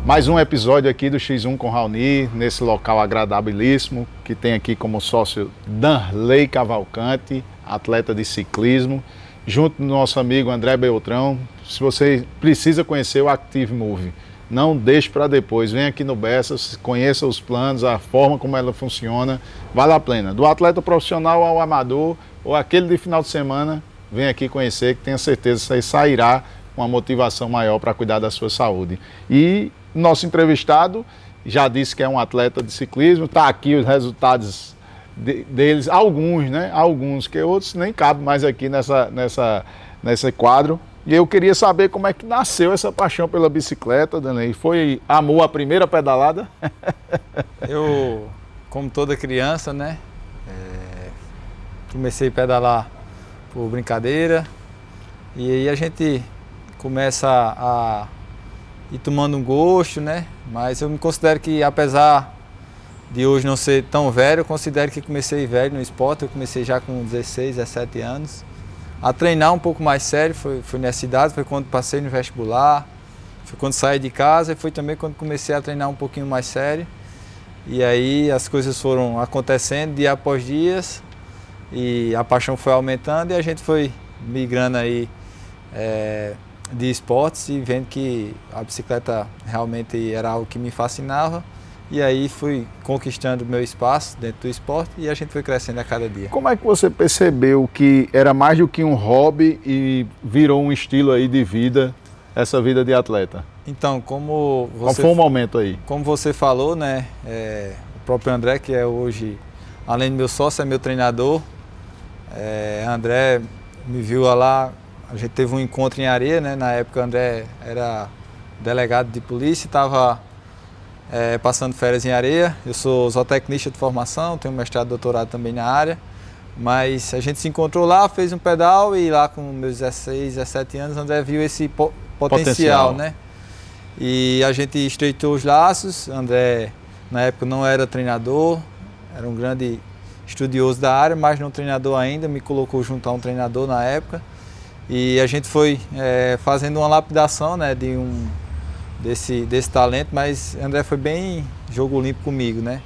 Mais um episódio aqui do X1 com Raoni, nesse local agradabilíssimo, que tem aqui como sócio Danley Cavalcante, atleta de ciclismo, junto do nosso amigo André Beltrão. Se você precisa conhecer o Active Move, não deixe para depois, vem aqui no Bessa, conheça os planos, a forma como ela funciona, vale a pena. Do atleta profissional ao amador, ou aquele de final de semana, vem aqui conhecer, que tenho certeza que você sairá com uma motivação maior para cuidar da sua saúde. E nosso entrevistado já disse que é um atleta de ciclismo, está aqui os resultados deles, alguns, né? Alguns, que outros nem cabem mais aqui nesse quadro. E eu queria saber como é que nasceu essa paixão pela bicicleta, Danley. Foi amor à primeira pedalada? Eu, como toda criança, né? Comecei a pedalar por brincadeira. E aí a gente começa a ir tomando um gosto, né? Mas eu me considero que, apesar de hoje não ser tão velho, eu considero que comecei velho no esporte. Eu comecei já com 16, 17 anos. A treinar um pouco mais sério, foi nessa idade, foi quando passei no vestibular, foi quando saí de casa e foi também quando comecei a treinar um pouquinho mais sério. E aí as coisas foram acontecendo dia após dia e a paixão foi aumentando e a gente foi migrando aí de esportes e vendo que a bicicleta realmente era algo que me fascinava. E aí fui conquistando o meu espaço dentro do esporte e a gente foi crescendo a cada dia. Como é que você percebeu que era mais do que um hobby e virou um estilo aí de vida, essa vida de atleta? Então, qual foi o momento aí? Como você falou, né? O próprio André, que é hoje, além do meu sócio, é meu treinador. André me viu lá, a gente teve um encontro em Areia, né? Na época o André era delegado de polícia, estava passando férias em Areia. Eu sou zootecnista de formação, tenho mestrado e doutorado também na área, mas a gente se encontrou lá, fez um pedal e lá com meus 16, 17 anos, André viu esse potencial, né? E a gente estreitou os laços. André, na época, não era treinador, era um grande estudioso da área, mas não treinador ainda, me colocou junto a um treinador na época e a gente foi fazendo uma lapidação, né, desse talento, mas André foi bem jogo limpo comigo, né?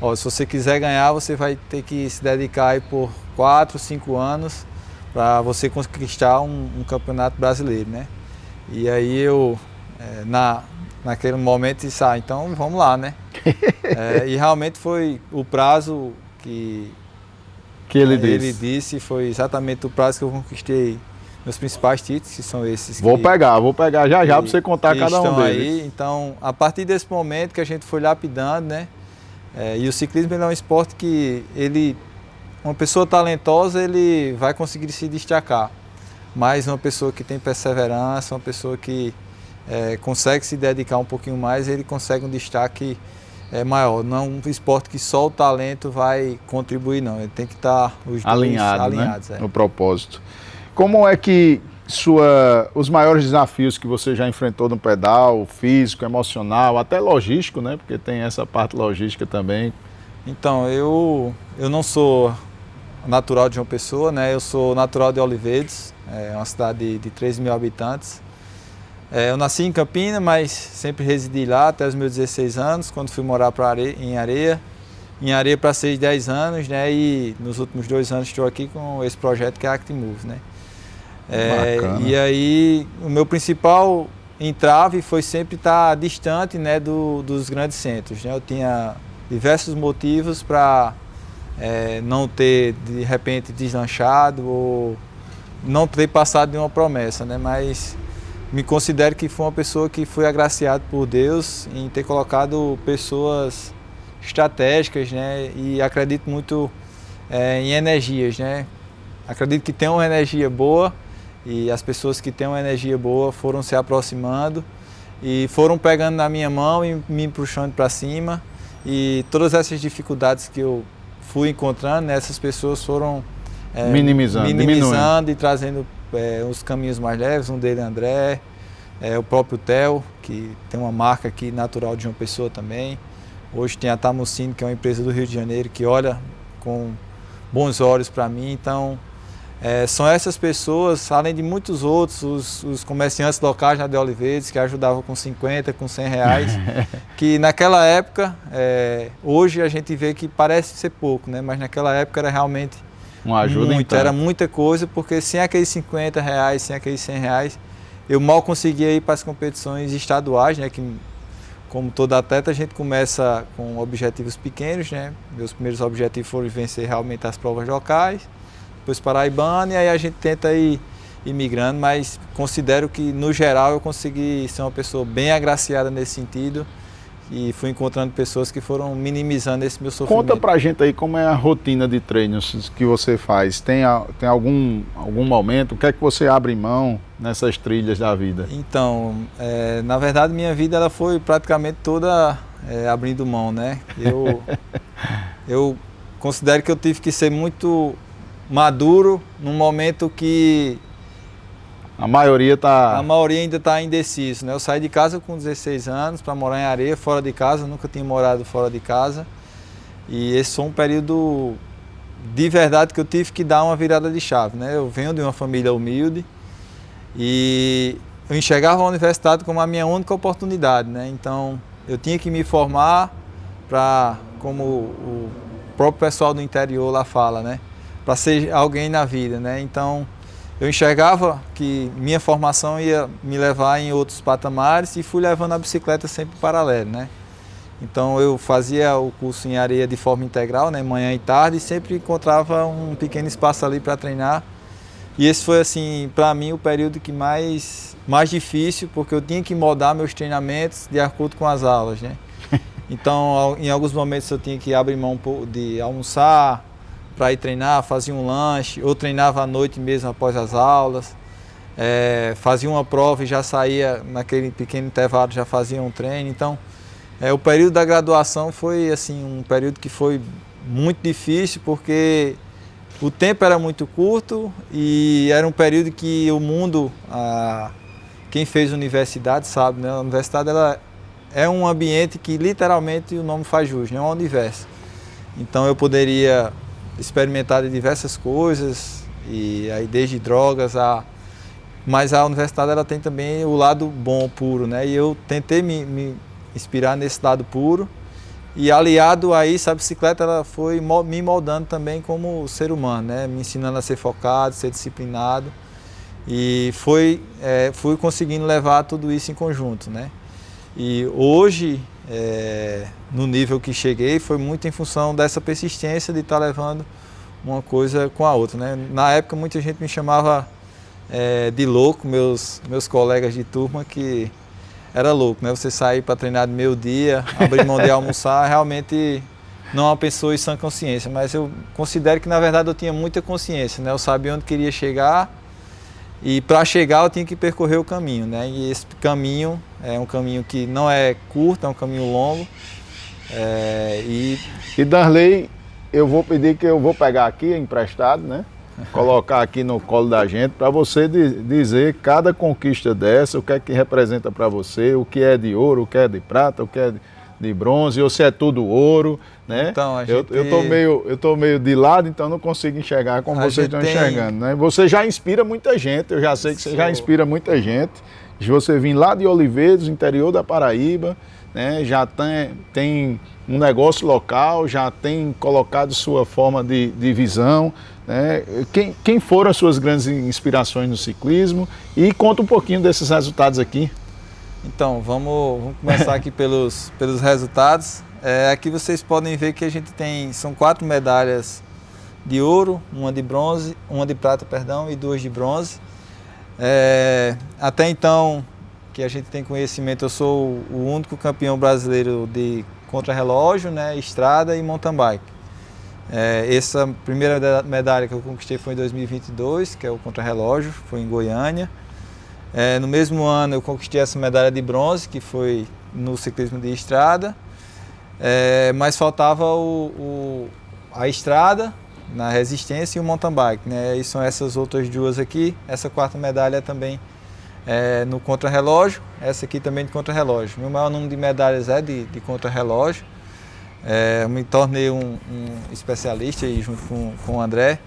Ó, se você quiser ganhar, você vai ter que se dedicar aí por 4, 5 anos para você conquistar um campeonato brasileiro, né? E aí eu, naquele momento, disse, então vamos lá, né? E realmente foi o prazo que ele disse, foi exatamente o prazo que eu conquistei meus principais títulos, que são esses. Vou pegar já para você contar cada um deles. Aí. Então, a partir desse momento que a gente foi lapidando, né? E o ciclismo é um esporte que uma pessoa talentosa, ele vai conseguir se destacar. Mas uma pessoa que tem perseverança, uma pessoa que consegue se dedicar um pouquinho mais, ele consegue um destaque maior. Não é um esporte que só o talento vai contribuir, não. Ele tem que estar os dois alinhados, né? No propósito. Como é que os maiores desafios que você já enfrentou no pedal, físico, emocional, até logístico, né? Porque tem essa parte logística também. Então, eu não sou natural de João Pessoa, né? Eu sou natural de Olivedes, uma cidade de 13 mil habitantes. Eu nasci em Campina, mas sempre residi lá até os meus 16 anos, quando fui morar em Areia. Em Areia para 6, 10 anos, né? E nos últimos 2 anos estou aqui com esse projeto que é a Active Move, né? E aí o meu principal entrave foi sempre estar distante, né, dos grandes centros, né? Eu tinha diversos motivos para não ter de repente deslanchado ou não ter passado de uma promessa, né? Mas me considero que fui uma pessoa que foi agraciado por Deus em ter colocado pessoas estratégicas, né? E acredito muito em energias, né? Acredito que tem uma energia boa e as pessoas que têm uma energia boa foram se aproximando e foram pegando na minha mão e me puxando para cima. E todas essas dificuldades que eu fui encontrando, né, essas pessoas foram minimizando e trazendo os caminhos mais leves. Um deles é André, o próprio Theo, que tem uma marca aqui natural de João Pessoa também. Hoje tem a Tamucine, que é uma empresa do Rio de Janeiro, que olha com bons olhos para mim. Então, São essas pessoas, além de muitos outros, os comerciantes locais de Oliveiras, que ajudavam com 50, com 100 reais, que naquela época, hoje a gente vê que parece ser pouco, né? Mas naquela época era realmente uma ajuda muito, era muita coisa, porque sem aqueles 50 reais, sem aqueles 100 reais, eu mal conseguia ir para as competições estaduais, né? Que, como todo atleta, a gente começa com objetivos pequenos, né? Meus primeiros objetivos foram vencer realmente as provas locais, depois paraibano, e aí a gente tenta ir migrando, mas considero que, no geral, eu consegui ser uma pessoa bem agraciada nesse sentido e fui encontrando pessoas que foram minimizando esse meu sofrimento. Conta pra gente aí como é a rotina de treinos que você faz. Tem algum momento, o que é que você abre mão nessas trilhas da vida? Então, na verdade, minha vida ela foi praticamente toda abrindo mão, né? Eu considero que eu tive que ser muito maduro num momento que a maioria ainda está indeciso, né? Eu saí de casa com 16 anos para morar em Areia, fora de casa, nunca tinha morado fora de casa. E esse foi um período de verdade que eu tive que dar uma virada de chave, né? Eu venho de uma família humilde e eu enxergava a universidade como a minha única oportunidade, né? Então eu tinha que me formar para, como o próprio pessoal do interior lá fala, né? Para ser alguém na vida, né? Então eu enxergava que minha formação ia me levar em outros patamares e fui levando a bicicleta sempre paralelo, né? Então eu fazia o curso em Areia de forma integral, né? Manhã e tarde, e sempre encontrava um pequeno espaço ali para treinar. E esse foi, assim, para mim o período que mais difícil, porque eu tinha que moldar meus treinamentos de acordo com as aulas, né? Então, em alguns momentos eu tinha que abrir mão de almoçar para ir treinar, fazia um lanche, ou treinava à noite mesmo após as aulas, fazia uma prova e já saía naquele pequeno intervalo, já fazia um treino. Então, o período da graduação foi, assim, um período que foi muito difícil, porque o tempo era muito curto e era um período que o mundo, quem fez universidade sabe, né? A universidade ela é um ambiente que literalmente o nome faz jus, né? É um universo. Então eu poderia experimentar de diversas coisas, e aí desde drogas mas a universidade ela tem também o lado bom, puro, né? E eu tentei me inspirar nesse lado puro, e aliado a isso a bicicleta ela foi me moldando também como ser humano, né? Me ensinando a ser focado, ser disciplinado, e fui conseguindo levar tudo isso em conjunto, né? E hoje, no nível que cheguei, foi muito em função dessa persistência de estar levando uma coisa com a outra, né? Na época muita gente me chamava de louco, meus colegas de turma, que era louco, né? Você sair para treinar de meio-dia, abrir mão de almoçar, realmente não é uma pessoa em sã consciência, mas eu considero que na verdade eu tinha muita consciência, né? Eu sabia onde queria chegar, e para chegar eu tinha que percorrer o caminho, né? E esse caminho é um caminho que não é curto, é um caminho longo. E Darley, eu vou pedir que eu vou pegar aqui emprestado, né? Colocar aqui no colo da gente para você dizer cada conquista dessa, o que é que representa para você, o que é de ouro, o que é de prata, o que é de bronze, ou se é tudo ouro, né? Então, eu tô meio de lado, então não consigo enxergar como vocês estão enxergando, né? Você já inspira muita gente, eu já sei que você já inspira muita gente. De você vir lá de Oliveiras, interior da Paraíba, né? Já tem um negócio local, já tem colocado sua forma de visão, né? Quem foram as suas grandes inspirações no ciclismo? E conta um pouquinho desses resultados aqui. Então, vamos começar aqui pelos resultados. Aqui vocês podem ver que a gente são 4 medalhas de ouro, uma de prata, perdão, e 2 de bronze. Até então, que a gente tem conhecimento, eu sou o único campeão brasileiro de contrarrelógio, né, estrada e mountain bike. Essa primeira medalha que eu conquistei foi em 2022, que é o contrarrelógio, foi em Goiânia. No mesmo ano eu conquistei essa medalha de bronze, que foi no ciclismo de estrada, mas faltava a estrada na resistência e o mountain bike, né? E são essas outras duas aqui. Essa 4ª medalha também no contrarrelógio, essa aqui também de contrarrelógio. Meu maior número de medalhas é de contrarrelógio. Me tornei um especialista aí, junto com o André,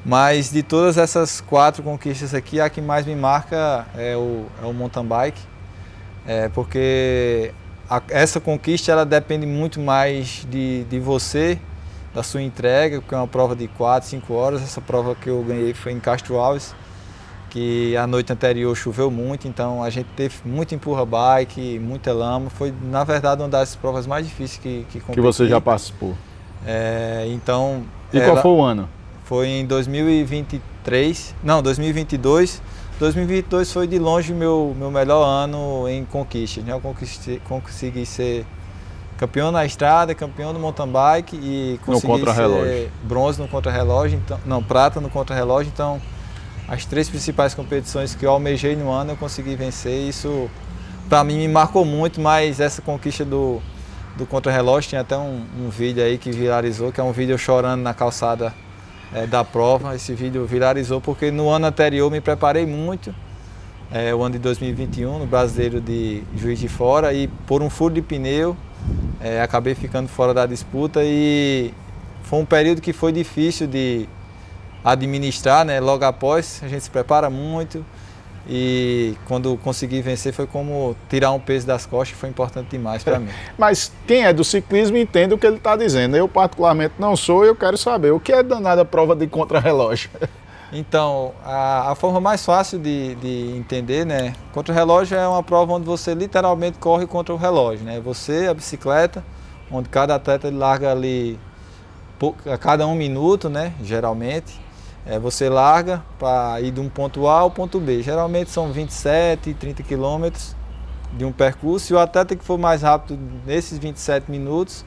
Mas de todas essas 4 conquistas aqui, a que mais me marca é o mountain bike, porque essa conquista ela depende muito mais de você, da sua entrega, porque é uma prova de 4, 5 horas. Essa prova que eu ganhei foi em Castro Alves, que a noite anterior choveu muito, então a gente teve muito empurra-bike, muita lama. Foi, na verdade, uma das provas mais difíceis que competi. Que você já participou. Então... E qual foi o ano? Foi em 2023, não, 2022. 2022 foi de longe meu melhor ano em conquistas, né? Eu consegui ser campeão na estrada, campeão do mountain bike e consegui ser bronze no contra-relógio, então, não, prata no contra-relógio. Então, as 3 principais competições que eu almejei no ano eu consegui vencer. Isso para mim me marcou muito, mas essa conquista do contra-relógio, tinha até um vídeo aí que viralizou, que é um vídeo eu chorando na calçada da prova. Esse vídeo viralizou porque no ano anterior me preparei muito, o ano de 2021, no Brasileiro de Juiz de Fora, e por um furo de pneu acabei ficando fora da disputa, e foi um período que foi difícil de administrar, né? Logo após a gente se prepara muito, e quando consegui vencer foi como tirar um peso das costas, foi importante demais para mim. Mas quem é do ciclismo entende o que ele está dizendo. Eu particularmente não sou, e eu quero saber o que é danada prova de contra-relógio. Então, a forma mais fácil de entender, né? Contra-relógio é uma prova onde você literalmente corre contra o relógio, né? Você, a bicicleta, onde cada atleta larga ali a cada 1 minuto, né? Geralmente. Você larga para ir de um ponto A ao ponto B. Geralmente são 27, 30 quilômetros de um percurso, e o atleta que for mais rápido nesses 27 minutos,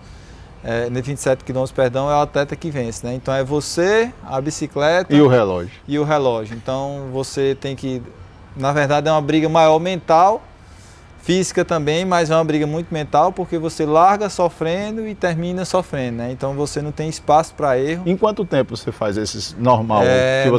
nesses 27 quilômetros, perdão, é o atleta que vence, né? Então é você, a bicicleta e o relógio. E o relógio. Então você tem que, na verdade é uma briga maior mental, física também, mas é uma briga muito mental, porque você larga sofrendo e termina sofrendo, né? Então você não tem espaço para erro. Em quanto tempo você faz esse normal?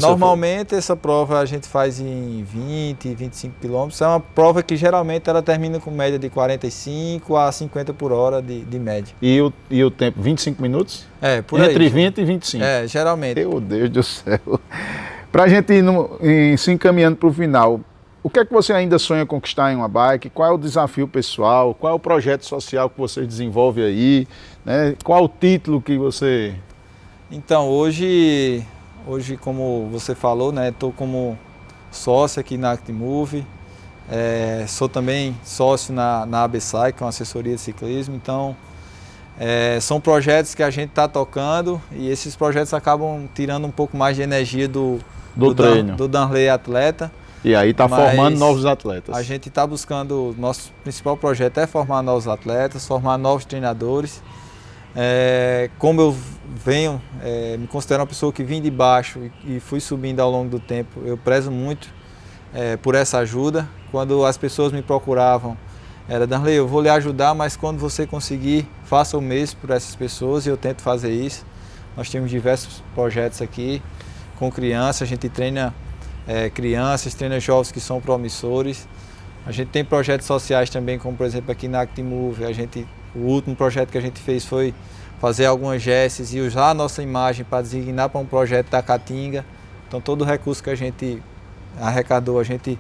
Normalmente essa prova a gente faz em 20, 25 quilômetros. É uma prova que geralmente ela termina com média de 45 a 50 por hora de média. E o tempo? 25 minutos? Por aí. Entre 20 e 25? Geralmente. Meu Deus do céu. Para a gente ir se encaminhando para o final, o que é que você ainda sonha conquistar em uma bike? Qual é o desafio pessoal? Qual é o projeto social que você desenvolve aí? Né? Qual é o título que você... Então, hoje como você falou, né, estou como sócio aqui na Actimove, sou também sócio na ABSAI, que é uma assessoria de ciclismo. Então, são projetos que a gente está tocando, e esses projetos acabam tirando um pouco mais de energia do treino, do Danley atleta. E aí está formando novos atletas. A gente está buscando, nosso principal projeto é formar novos atletas, formar novos treinadores. Como eu venho, me considero uma pessoa que vim de baixo e fui subindo ao longo do tempo, eu prezo muito por essa ajuda. Quando as pessoas me procuravam, era: Danley, eu vou lhe ajudar, mas quando você conseguir, faça o mesmo por essas pessoas, e eu tento fazer isso. Nós temos diversos projetos aqui com crianças, a gente treina crianças, treina jovens que são promissores. A gente tem projetos sociais também, como por exemplo aqui na Actimove, o último projeto que a gente fez foi fazer algumas gesses e usar a nossa imagem para designar para um projeto da Caatinga. Então todo o recurso que a gente arrecadou, a gente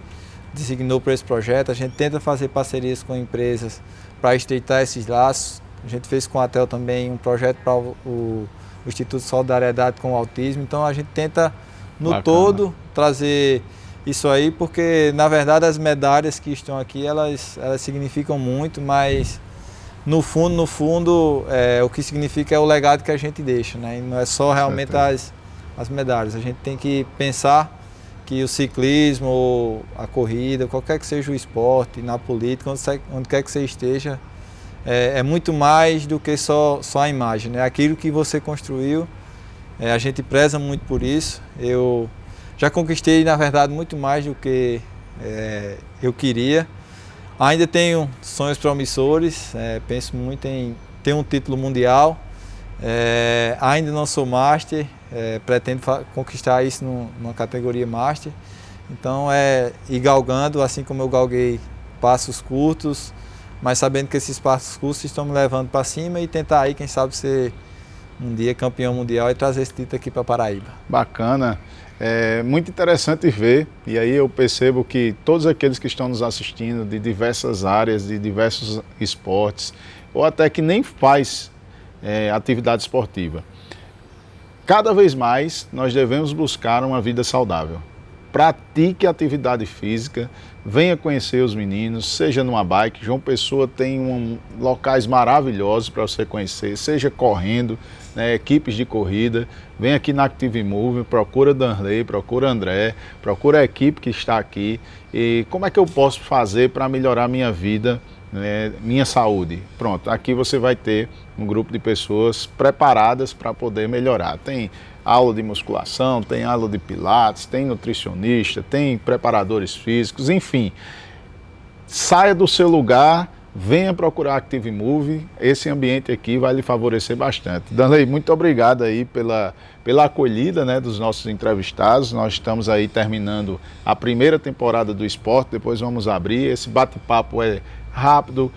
designou para esse projeto. A gente tenta fazer parcerias com empresas para estreitar esses laços. A gente fez com a ATEL também um projeto para o Instituto de Solidariedade com o Autismo. Então a gente tenta no todo trazer isso aí, porque na verdade as medalhas que estão aqui, elas significam muito, mas no fundo, o que significa é o legado que a gente deixa, né? E não é só realmente as medalhas. A gente tem que pensar que o ciclismo, a corrida, qualquer que seja o esporte, na política, onde quer que você esteja, é muito mais do que só a imagem, né? Aquilo que você construiu, a gente preza muito por isso. Eu já conquistei, na verdade, muito mais do que eu queria. Ainda tenho sonhos promissores, penso muito em ter um título mundial. Ainda não sou master, pretendo conquistar isso numa categoria master. Então ir galgando, assim como eu galguei passos curtos, mas sabendo que esses passos curtos estão me levando para cima, e tentar aí, quem sabe, ser um dia campeão mundial e trazer esse título aqui para Paraíba. Bacana. É muito interessante ver, e aí eu percebo que todos aqueles que estão nos assistindo de diversas áreas, de diversos esportes, ou até que nem faz atividade esportiva, cada vez mais nós devemos buscar uma vida saudável. Pratique atividade física, venha conhecer os meninos, seja numa bike. João Pessoa tem locais maravilhosos para você conhecer, seja correndo, né, equipes de corrida. Vem aqui na Active Move, procura Danley, procura André, procura a equipe que está aqui. E como é que eu posso fazer para melhorar minha vida, né, minha saúde? Pronto, aqui você vai ter um grupo de pessoas preparadas para poder melhorar. Tem aula de musculação, tem aula de pilates, tem nutricionista, tem preparadores físicos, enfim. Saia do seu lugar, venha procurar Active Move, esse ambiente aqui vai lhe favorecer bastante. Danley, muito obrigado aí pela acolhida, né, dos nossos entrevistados. Nós estamos aí terminando a primeira temporada do esporte, depois vamos abrir. Esse bate-papo é rápido,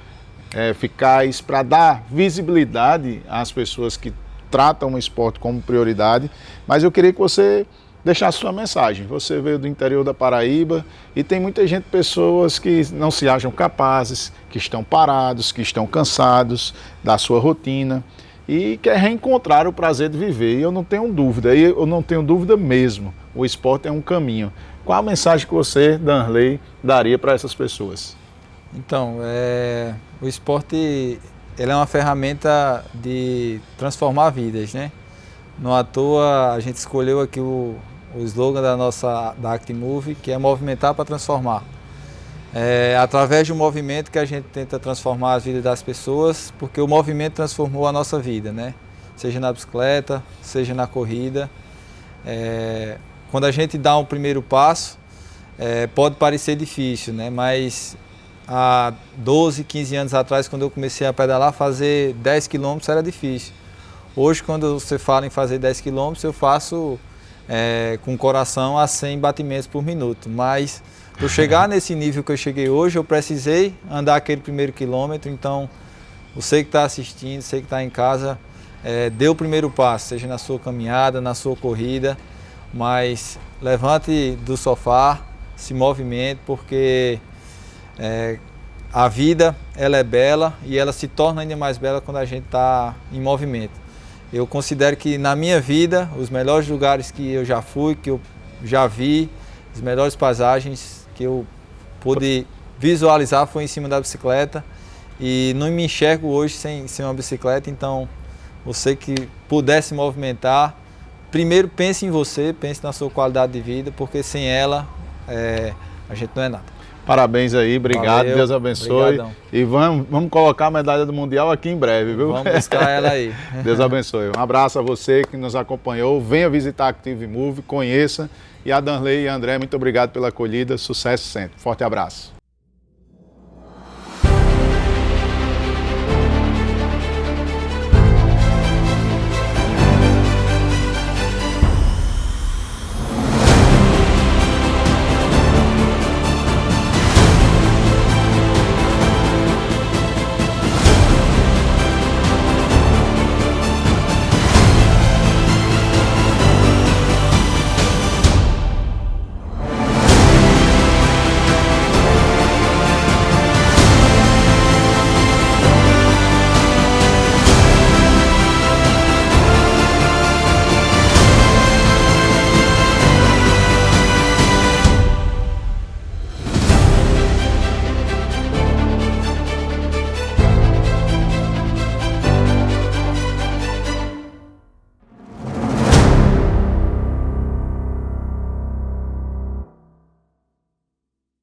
eficaz, para dar visibilidade às pessoas que tratam o esporte como prioridade, mas eu queria que você deixasse sua mensagem. Você veio do interior da Paraíba e tem muita gente, pessoas que não se acham capazes, que estão parados, que estão cansados da sua rotina e quer reencontrar o prazer de viver. E eu não tenho dúvida, mesmo, o esporte é um caminho. Qual a mensagem que você, Danley, daria para essas pessoas? Então, o esporte, ele é uma ferramenta de transformar vidas, né? Não à toa a gente escolheu aqui o slogan da Active Move, que é movimentar para transformar. É através de um movimento que a gente tenta transformar as vidas das pessoas, porque o movimento transformou a nossa vida, né? Seja na bicicleta, seja na corrida. Quando a gente dá um primeiro passo, pode parecer difícil, né? Mas há 12, 15 anos atrás, quando eu comecei a pedalar, fazer 10 km era difícil. Hoje, quando você fala em fazer 10 km, eu faço com o coração a 100 batimentos por minuto. Mas para chegar nesse nível que eu cheguei hoje, eu precisei andar aquele primeiro quilômetro. Então, você que está assistindo, você que está em casa, dê o primeiro passo, seja na sua caminhada, na sua corrida, mas levante do sofá, se movimente, porque a vida, ela é bela e ela se torna ainda mais bela quando a gente está em movimento. Eu considero que na minha vida, os melhores lugares que eu já fui, que eu já vi, as melhores paisagens que eu pude visualizar foi em cima da bicicleta e não me enxergo hoje sem uma bicicleta. Então, você que puder se movimentar, primeiro pense em você, pense na sua qualidade de vida, porque sem ela a gente não é nada. Parabéns aí, obrigado, valeu, Deus abençoe. Obrigadão. E vamos colocar a medalha do Mundial aqui em breve, viu? Vamos buscar ela aí. Deus abençoe. Um abraço a você que nos acompanhou. Venha visitar a Active Move, conheça. E a Danley e a André, muito obrigado pela acolhida. Sucesso sempre. Forte abraço.